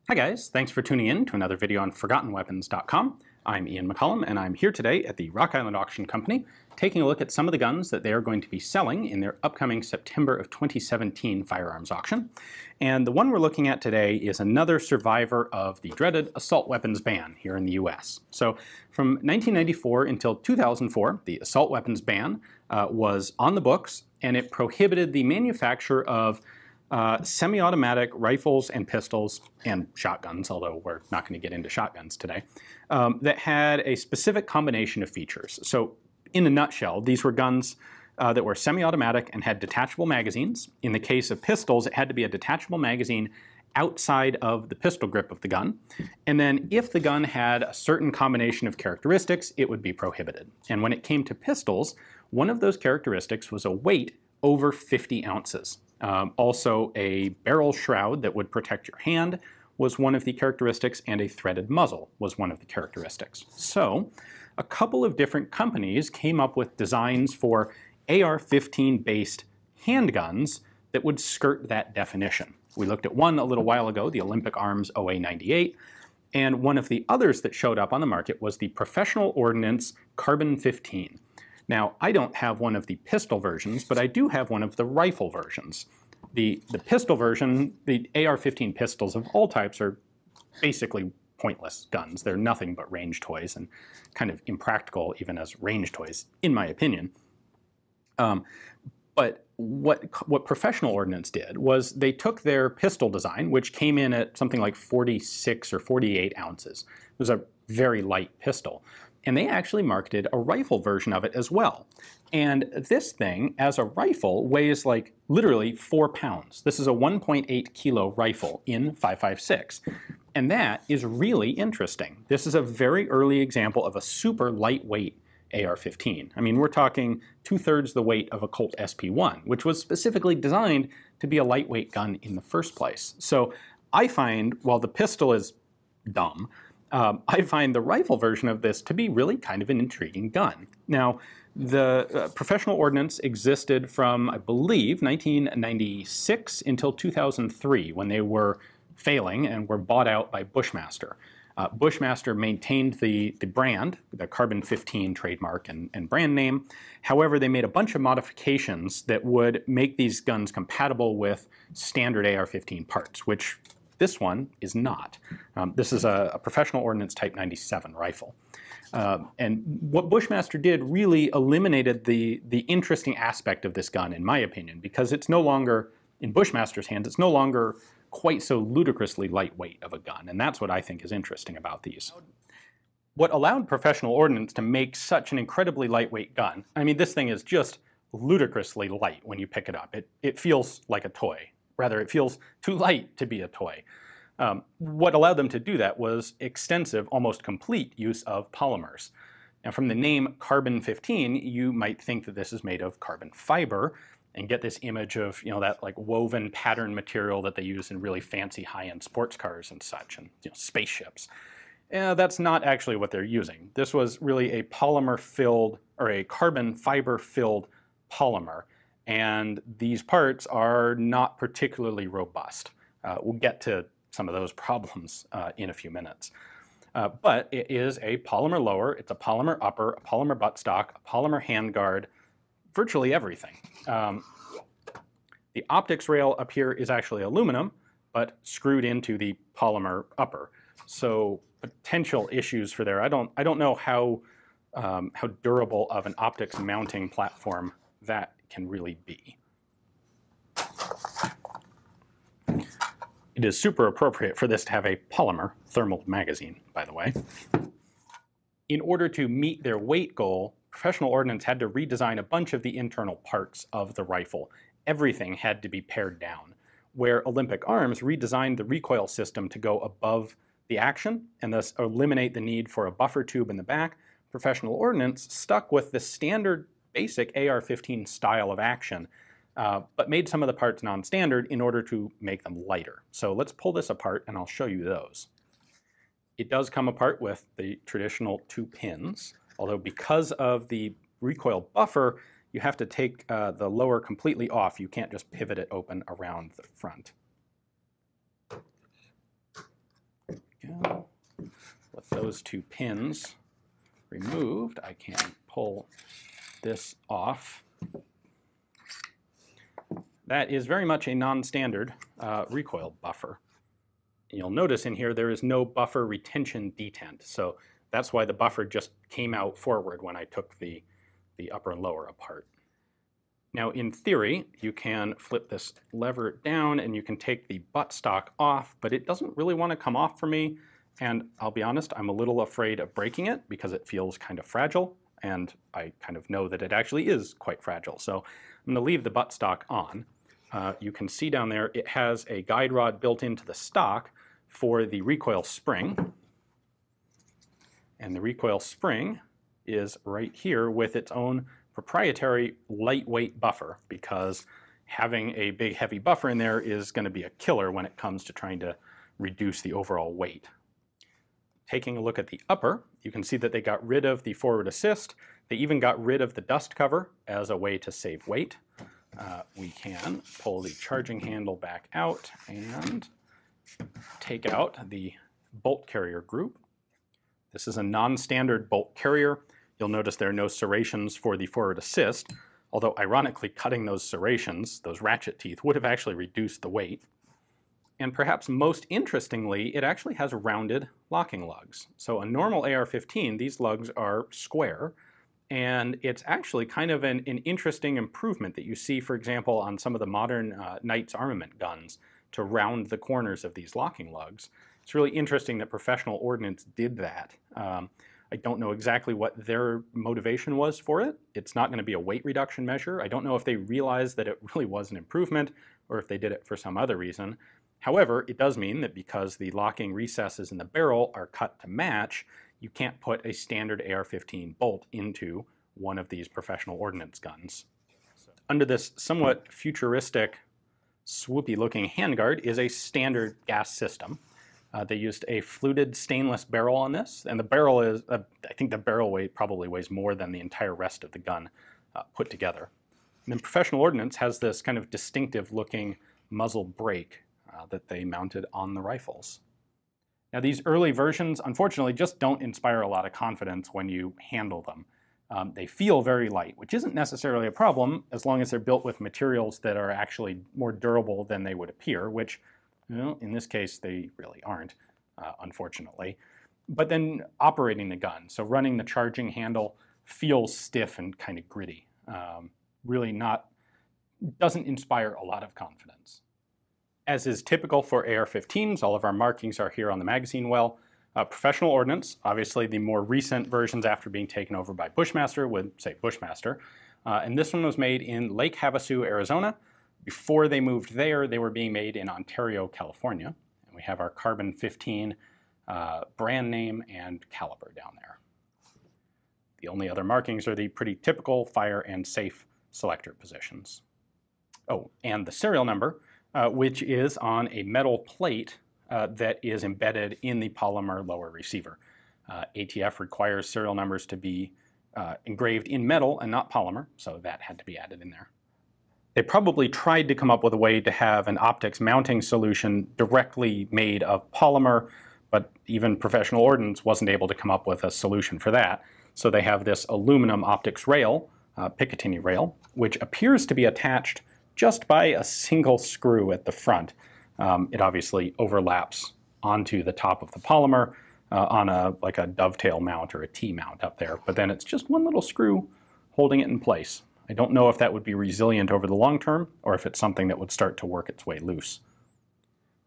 Hi guys, thanks for tuning in to another video on ForgottenWeapons.com. I'm Ian McCollum and I'm here today at the Rock Island Auction Company taking a look at some of the guns that they are going to be selling in their upcoming September of 2017 firearms auction. And the one we're looking at today is another survivor of the dreaded assault weapons ban here in the US. So from 1994 until 2004, the assault weapons ban was on the books, and it prohibited the manufacture of semi-automatic rifles and pistols and shotguns, although we're not going to get into shotguns today, that had a specific combination of features. So in a nutshell, these were guns that were semi-automatic and had detachable magazines. In the case of pistols, it had to be a detachable magazine outside of the pistol grip of the gun. And then if the gun had a certain combination of characteristics, it would be prohibited. And when it came to pistols, one of those characteristics was a weight over 50 ounces. Also, a barrel shroud that would protect your hand was one of the characteristics, and a threaded muzzle was one of the characteristics. So, a couple of different companies came up with designs for AR-15 based handguns that would skirt that definition. We looked at one a little while ago, the Olympic Arms OA-98, and one of the others that showed up on the market was the Professional Ordnance Carbon-15. Now, I don't have one of the pistol versions, but I do have one of the rifle versions. The pistol version, the AR-15 pistols of all types are basically pointless guns. They're nothing but range toys and kind of impractical even as range toys, in my opinion. But what Professional Ordnance did was they took their pistol design, which came in at something like 46 or 48 ounces. It was a very light pistol. And they actually marketed a rifle version of it as well. And this thing, as a rifle, weighs like literally 4 pounds. This is a 1.8 kilo rifle in 5.56. And that is really interesting. This is a very early example of a super lightweight AR-15. I mean, we're talking 2/3 the weight of a Colt SP1, which was specifically designed to be a lightweight gun in the first place. So I find, while the pistol is dumb, I find the rifle version of this to be really kind of an intriguing gun. Now, the Professional Ordnance existed from, I believe, 1996 until 2003, when they were failing and were bought out by Bushmaster. Bushmaster maintained the brand, the Carbon-15 trademark and brand name. However, they made a bunch of modifications that would make these guns compatible with standard AR-15 parts, which this one is not. This is a Professional Ordnance Type 97 rifle. And what Bushmaster did really eliminated the interesting aspect of this gun, in my opinion, because it's no longer, in Bushmaster's hands, it's no longer quite so ludicrously lightweight of a gun, and that's what I think is interesting about these. What allowed Professional Ordnance to make such an incredibly lightweight gun, I mean, this thing is just ludicrously light when you pick it up. It feels like a toy. Rather, it feels too light to be a toy. What allowed them to do that was extensive, almost complete use of polymers. Now, from the name Carbon-15, you might think that this is made of carbon fiber and get this image of, you know, that like woven pattern material that they use in really fancy high-end sports cars and such, and spaceships. That's not actually what they're using. This was really a polymer-filled, or a carbon fiber-filled polymer. And these parts are not particularly robust. We'll get to some of those problems in a few minutes. But it is a polymer lower, it's a polymer upper, a polymer buttstock, a polymer handguard, virtually everything. The optics rail up here is actually aluminum, but screwed into the polymer upper. So potential issues for there. I don't know how durable of an optics mounting platform that can really be. It is super appropriate for this to have a polymer thermal magazine, by the way. In order to meet their weight goal, Professional Ordnance had to redesign a bunch of the internal parts of the rifle. Everything had to be pared down, where Olympic Arms redesigned the recoil system to go above the action and thus eliminate the need for a buffer tube in the back. Professional Ordnance stuck with the standard basic AR-15 style of action, but made some of the parts non-standard in order to make them lighter. So let's pull this apart and I'll show you those. It does come apart with the traditional 2 pins, although because of the recoil buffer, you have to take the lower completely off. You can't just pivot it open around the front. go. With those two pins removed, I can pull this off. That is very much a non-standard recoil buffer. You'll notice in here there is no buffer retention detent, so that's why the buffer just came out forward when I took the upper and lower apart. Now in theory, you can flip this lever down and you can take the buttstock off, but it doesn't really want to come off for me, and I'll be honest, I'm a little afraid of breaking it because it feels kind of fragile, and I kind of know that it actually is quite fragile. So I'm going to leave the buttstock on. You can see down there it has a guide rod built into the stock for the recoil spring. And the recoil spring is right here with its own proprietary lightweight buffer, because having a big heavy buffer in there is going to be a killer when it comes to trying to reduce the overall weight. Taking a look at the upper, you can see that they got rid of the forward assist. They even got rid of the dust cover as a way to save weight. We can pull the charging handle back out and take out the bolt carrier group. This is a non-standard bolt carrier. You'll notice there are no serrations for the forward assist, although ironically cutting those serrations, those ratchet teeth, would have actually reduced the weight. And perhaps most interestingly, it actually has rounded locking lugs. So a normal AR-15, these lugs are square, and it's actually kind of an interesting improvement that you see, for example, on some of the modern Knights armament guns to round the corners of these locking lugs. It's really interesting that Professional Ordnance did that. I don't know exactly what their motivation was for it. It's not going to be a weight reduction measure. I don't know if they realized that it really was an improvement or if they did it for some other reason. However, it does mean that because the locking recesses in the barrel are cut to match, you can't put a standard AR-15 bolt into one of these Professional Ordnance guns. Under this somewhat futuristic, swoopy-looking handguard is a standard gas system. They used a fluted stainless barrel on this, and the barrel is, I think the barrel weight probably weighs more than the entire rest of the gun put together. And then Professional Ordnance has this kind of distinctive-looking muzzle brake that they mounted on the rifles. Now these early versions, unfortunately, just don't inspire a lot of confidence when you handle them. They feel very light, which isn't necessarily a problem as long as they're built with materials that are actually more durable than they would appear, which, you know, in this case, they really aren't, unfortunately. But then operating the gun, so running the charging handle, feels stiff and kind of gritty. Really doesn't inspire a lot of confidence. As is typical for AR-15s, all of our markings are here on the magazine well. Professional Ordnance, obviously the more recent versions after being taken over by Bushmaster would say Bushmaster. And this one was made in Lake Havasu, Arizona. Before they moved there, they were being made in Ontario, California. And we have our Carbon-15 brand name and caliber down there. The only other markings are the pretty typical fire and safe selector positions. Oh, and the serial number, which is on a metal plate that is embedded in the polymer lower receiver. ATF requires serial numbers to be engraved in metal and not polymer, so that had to be added in there. They probably tried to come up with a way to have an optics mounting solution directly made of polymer, but even Professional Ordnance wasn't able to come up with a solution for that. So they have this aluminum optics rail, Picatinny rail, which appears to be attached just by a single screw at the front. It obviously overlaps onto the top of the polymer on like a dovetail mount or a T-mount up there, but then it's just one little screw holding it in place. I don't know if that would be resilient over the long term or if it's something that would start to work its way loose.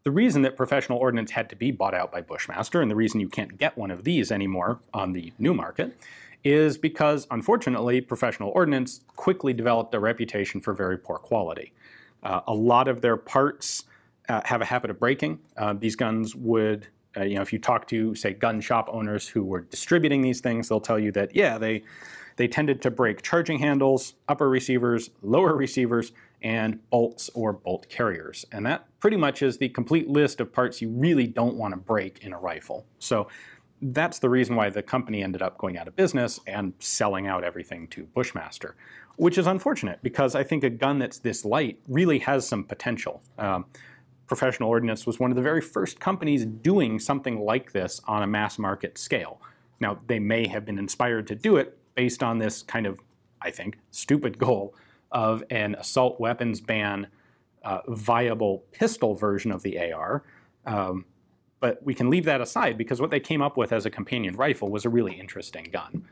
The reason that Professional Ordnance had to be bought out by Bushmaster, and the reason you can't get one of these anymore on the new market, is because, unfortunately, Professional Ordnance quickly developed a reputation for very poor quality. A lot of their parts have a habit of breaking. These guns would, if you talk to, say, gun shop owners who were distributing these things, they'll tell you that, yeah, they tended to break charging handles, upper receivers, lower receivers, and bolts or bolt carriers. And that pretty much is the complete list of parts you really don't want to break in a rifle. So that's the reason why the company ended up going out of business and selling out everything to Bushmaster, which is unfortunate because I think a gun that's this light really has some potential. Professional Ordnance was one of the very first companies doing something like this on a mass market scale. Now, they may have been inspired to do it based on this kind of, I think, stupid goal of an assault weapons ban viable pistol version of the AR. But we can leave that aside because what they came up with as a companion rifle was a really interesting gun.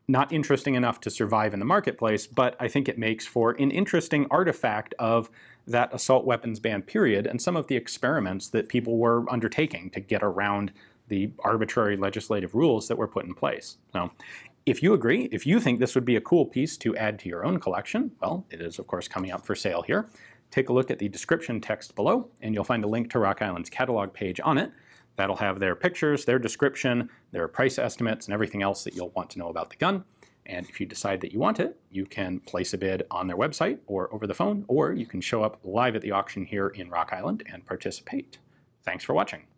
Not interesting enough to survive in the marketplace, but I think it makes for an interesting artifact of that assault weapons ban period and some of the experiments that people were undertaking to get around the arbitrary legislative rules that were put in place. So, if you agree, if you think this would be a cool piece to add to your own collection, well, it is of course coming up for sale here. Take a look at the description text below, and you'll find a link to Rock Island's catalog page on it. That'll have their pictures, their description, their price estimates, and everything else that you'll want to know about the gun. And if you decide that you want it, you can place a bid on their website or over the phone, or you can show up live at the auction here in Rock Island and participate. Thanks for watching.